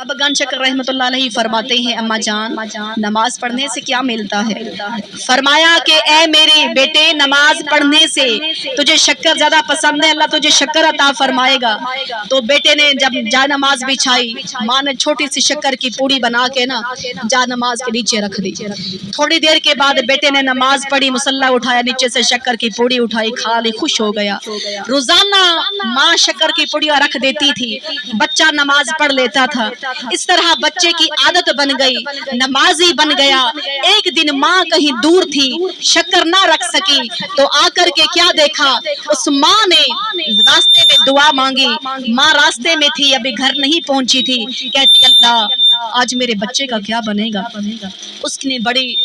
बाबा गंज शक्कर रहमतुल्लाह अलैहि फरमाते हैं, अम्मा जान नमाज पढ़ने से क्या मिलता है? फरमाया कि ए मेरे बेटे, नमाज पढ़ने से तुझे शक्कर ज्यादा पसंद है, अल्लाह तुझे शक्कर अता फरमाएगा। तो बेटे ने जब जा नमाज बिछाई, माँ ने छोटी सी शक्कर की पूड़ी बना के ना जा नमाज के नीचे रख दी। थोड़ी देर के बाद बेटे ने नमाज पढ़ी, मुसल्ला उठाया, नीचे से शक्कर की पूड़ी उठाई, खा ली, खुश हो गया। रोजाना माँ शक्कर की पुड़िया रख देती थी, बच्चा नमाज पढ़ लेता था। इस तरह बच्चे की आदत बन गई, नमाजी बन गया। एक दिन माँ कहीं दूर थी, शक्कर ना रख सकी, तो आकर के क्या देखा, उस माँ ने रास्ते में दुआ मांगी। माँ रास्ते में थी, अभी घर नहीं पहुंची थी। कहती अल्लाह आज मेरे बच्चे का क्या बनेगा। उसने बड़ी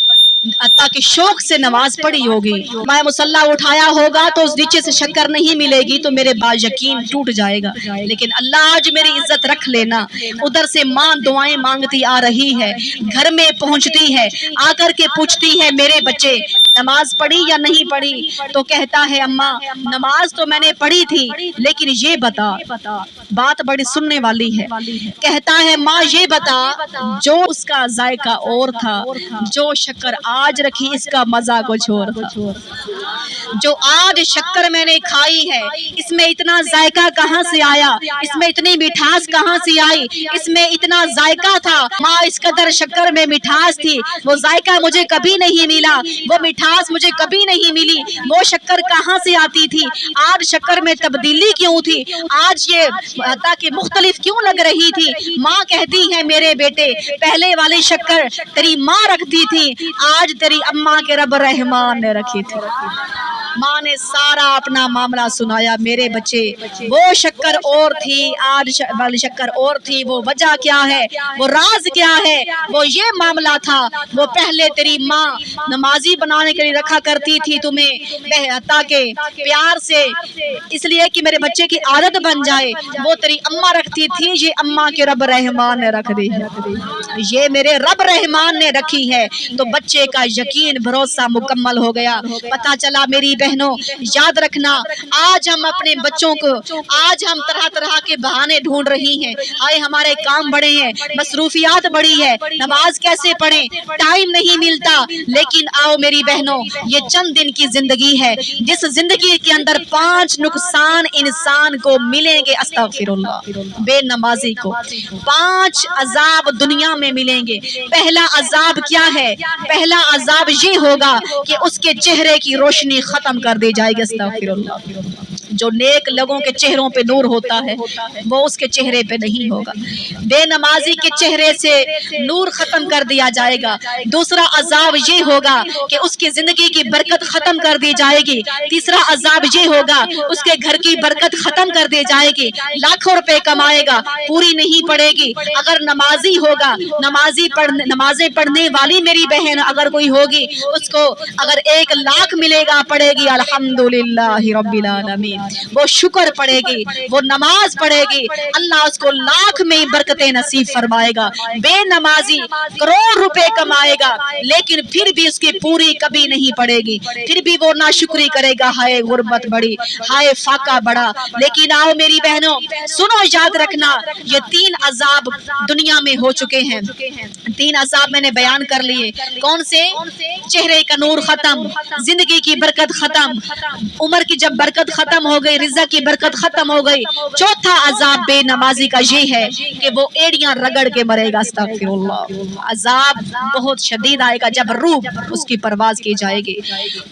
ताकि शौक से नमाज पढ़ी होगी, मैं मुसल्ला उठाया होगा तो उस नीचे से शक्कर नहीं मिलेगी तो मेरे बाद यकीन टूट जाएगा। लेकिन अल्लाह आज मेरी इज्जत रख लेना। उधर से माँ दुआएं मांगती आ रही है, घर में पहुंचती है, आकर के पूछती है मेरे बच्चे नमाज पढ़ी या नहीं पढ़ी। तो कहता है अम्मा नमाज तो मैंने पढ़ी थी, लेकिन ये बता, बात बड़ी सुनने वाली है। कहता है माँ ये बता, जो उसका जायका और था, जो शक्कर आज रखी इसका मजा कुछ और था। जो आज शक्कर मैंने खाई है, इसमें इतना जायका कहाँ से आया, इसमें इतनी मिठास कहाँ से आई, इसमें इतना जायका था। माँ इस कदर शक्कर में मिठास थी, वो जायका मुझे कभी नहीं मिला, वो मिठास मुझे कभी नहीं मिली। वो शक्कर कहाँ से आती थी, आज शक्कर में तब्दीली क्यों थी, आज ये ताकि मुख्तलिफ क्यों लग रही थी। माँ कहती है मेरे बेटे, पहले वाली शक्कर तेरी माँ रखती थी, आज तेरी अम्मा के रब रहमान ने रखी थी। माँ ने सारा अपना मामला सुनाया, मेरे बच्चे वो शक्कर और थी, आज वाली शक्कर और थी। वो वजह क्या है, वो राज क्या है, वो ये मामला था। वो पहले तेरी माँ नमाजी बनाने के लिए रखा करती थी तुम्हें, ताकि प्यार से, इसलिए कि मेरे बच्चे की आदत बन जाए। वो तेरी अम्मा रखती थी, ये अम्मा के रब रहमान ने रख दी है, ये मेरे रब रहमान ने रखी है। तो बच्चे का यकीन भरोसा मुकम्मल हो गया। पता चला मेरी बहनों, याद रखना, आज हम अपने बच्चों को, आज हम तरह तरह के बहाने ढूंढ रही हैं। आए हमारे काम बड़े हैं, मसरूफियात बड़ी है, नमाज कैसे पढ़ें, टाइम नहीं मिलता। लेकिन आओ मेरी बहनों, ये चंद दिन की जिंदगी है, जिस जिंदगी के अंदर 5 नुकसान इंसान को मिलेंगे। अस्तगफिरुल्लाह, बेनमाजी को 5 अजाब दुनिया में मिलेंगे। पहला अजाब क्या है, पहला अजाब ये होगा कि उसके चेहरे की रोशनी खत्म कर दी जाएगी। अस्तगफिरुल्लाह, जो नेक लोगों के चेहरों पे नूर होता है वो उसके चेहरे पे नहीं होगा, बेनमाजी के चेहरे से नूर खत्म कर दिया जाएगा। दूसरा अजाब ये होगा कि उसकी जिंदगी की बरकत खत्म कर दी जाएगी। तीसरा अजाब ये होगा, उसके घर की बरकत खत्म कर दी जाएगी। लाखों रुपए कमाएगा, पूरी नहीं पड़ेगी। अगर नमाजी होगा, नमाजें पढ़ने वाली मेरी बहन अगर कोई होगी, उसको अगर 1 लाख मिलेगा, पड़ेगी अल्हम्दुलिल्लाहि रब्बिल आलमीन, वो शुक्र पढ़ेगी, वो नमाज पढ़ेगी, अल्लाह उसको लाख में बरकतें नसीब फरमाएगा। बेनमाजी करोड़ रुपए कमाएगा, लेकिन फिर भी उसकी पूरी कभी नहीं पड़ेगी, फिर भी वो नाशुक्री करेगा। हाय गुर्बत बड़ी, हाय फाका बड़ा। लेकिन आओ मेरी बहनों सुनो, याद रखना, ये 3 अजाब दुनिया में हो चुके हैं। 3 अजाब मैंने बयान कर लिए। कौन से? चेहरे का नूर खत्म, जिंदगी की बरकत खत्म, उम्र की जब बरकत खत्म हो गई, रिज़्क़ की बरकत खत्म हो गई। चौथा अजाब बेनमाजी का ये है कि वो एड़ियां रगड़ के मरेगा। अस्तगफिरुल्लाह, अजाब बहुत शदीद आएगा जब रूह उसकी परवाज की जाएगी।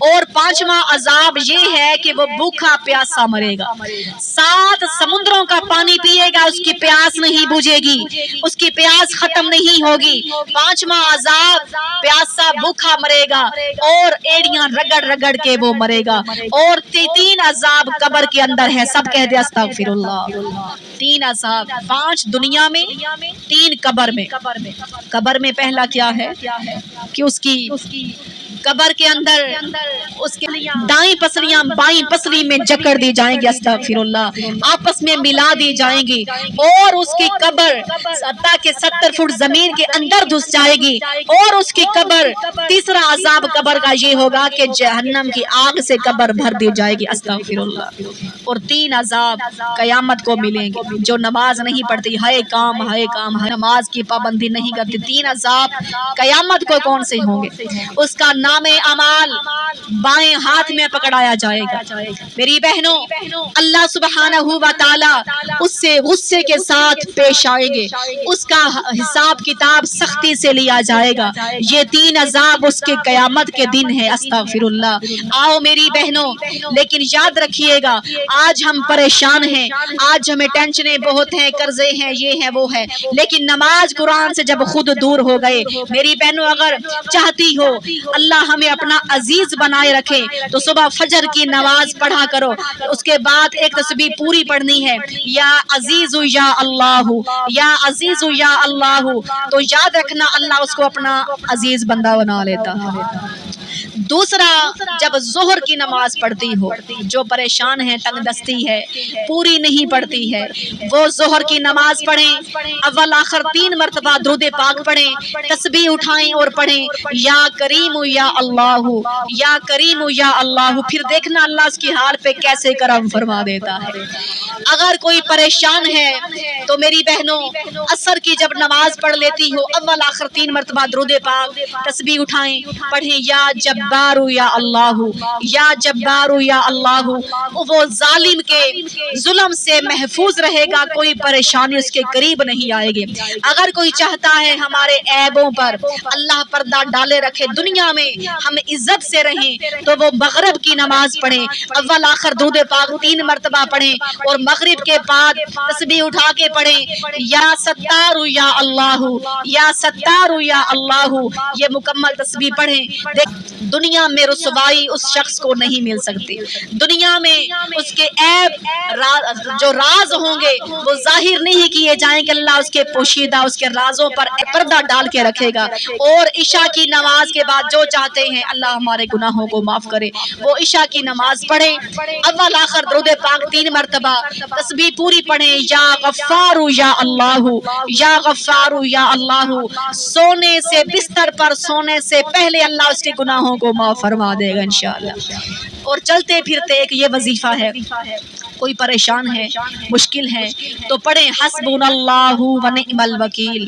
और 5वां अजाब ये है कि वो भूखा प्यासा मरेगा। 7 समुद्रों का पानी पिएगा, उसकी प्यास नहीं बुझेगी, उसकी प्यास खत्म नहीं होगी। 5वां अजाब, प्यासा भूखा मरेगा और एड़ियां रगड़ रगड़ के वो मरेगा। और 3 अजाब कब्र के अंदर है। सब कह दे अस्तगफिरुल्लाह। 3 अजाब, 5 दुनिया में, 3 कब्र में। कब्र में पहला क्या है कि उसकी قبر کے اندر اس کے دائیں پسلیاں بائیں پسلی میں جکڑ دی جائیں گی، استغفر اللہ، آپس میں ملا دی جائیں گی، اور اس کی قبر تاکہ 70 فٹ زمین کے اندر گھس جائے گی، اور اس کی قبر تیسرا عذاب قبر کا یہ ہوگا کہ جہنم کی آگ سے قبر بھر دی جائے گی، استغفر اللہ۔ اور 3 عذاب قیامت کو ملیں گے۔ جو نماز نہیں پڑھتی، ہائے کام نماز کی پابندی نہیں کرتی، 3 عذاب قیامت کو کون سے ہوں گے؟ اس کا نام اعمال بائیں ہاتھ میں پکڑایا جائے گا۔ میری بہنوں، اللہ سبحانہ و تعالی اس سے غصے کے ساتھ پیش آئیں گے، اس کا حساب کتاب سختی سے لیا جائے گا۔ یہ 3 عذاب اس کے قیامت کے دن ہے، استغفر اللہ۔ آؤ میری بہنوں، لیکن یاد رکھیے گا، آج ہم پریشان ہیں، آج ہمیں ٹینشنیں بہت ہیں، قرضے ہیں، یہ ہے وہ ہے، لیکن نماز قرآن سے جب خود دور ہو گئے، میری بہنوں اگر چاہتی ہو اللہ ہمیں اپنا عزیز بنائے رکھے تو صبح فجر کی نماز پڑھا کرو، اس کے بعد ایک تسبیح پوری پڑھنی ہے، یا عزیز یا اللہ، یا عزیز یا اللہ، تو یاد رکھنا اللہ اس کو اپنا عزیز بندہ بنا لیتا ہے۔ دوسرا، جب ظہر کی نماز پڑھتی ہو، جو پریشان ہے، تنگ دستی ہے، پوری نہیں پڑھتی ہے، وہ ظہر کی نماز پڑھیں، اول آخر 3 مرتبہ درود پاک پڑھیں، تسبیح اٹھائیں اور پڑھیں یا کریم یا اللہ، یا کریم یا اللہ، پھر دیکھنا اللہ اس کی حال پہ کیسے کرم فرما دیتا ہے۔ اگر کوئی پریشان ہے تو میری بہنوں عصر کی جب نماز پڑھ لیتی ہو، اول آخر 3 مرتبہ درود پاک تسبیح اٹھائیں، پڑھیں یا جبار یا اللہ، یا جبار یا اللہ، وہ ظالم کے ظلم سے محفوظ رہے گا، کوئی پریشانی اس کے قریب نہیں آئے گی۔ اگر کوئی چاہتا ہے ہمارے عیبوں پر اللہ پردہ ڈالے رکھے، دنیا میں ہم عزت سے رہیں، تو وہ مغرب کی نماز پڑھیں، اول آخر درود پاک 3 مرتبہ پڑھیں، اور مغرب کے بعد تسبیح اٹھا کے پڑھیں یا ستار یا اللہ، یا ستار یا اللہ، یہ مکمل تسبیح پڑھیں۔ دنیا میں رسوائی اس شخص کو نہیں مل سکتی، دنیا میں اس کے عیب جو راز ہوں گے وہ ظاہر نہیں کیے جائیں گے، اللہ اس کے پوشیدہ اس کے رازوں پر پردہ ڈال کے رکھے گا۔ اور عشاء کی نماز کے بعد جو چاہتے ہیں اللہ ہمارے گناہوں کو معاف کرے، وہ عشاء کی نماز پڑھیں، اول آخر درود پاک 3 مرتبہ تسبیح پوری پڑھیں یا غفار یا اللہ، یا غفار یا اللہ، سونے سے بستر پر سونے سے پہلے اللہ اس کے گناہوں کو معاف فرما دے گا انشاءاللہ۔ اور چلتے پھرتے ایک یہ وظیفہ ہے، کوئی پریشان ہے، مشکل ہے، تو پڑھیں حسبنا اللہ و نعم الوکیل۔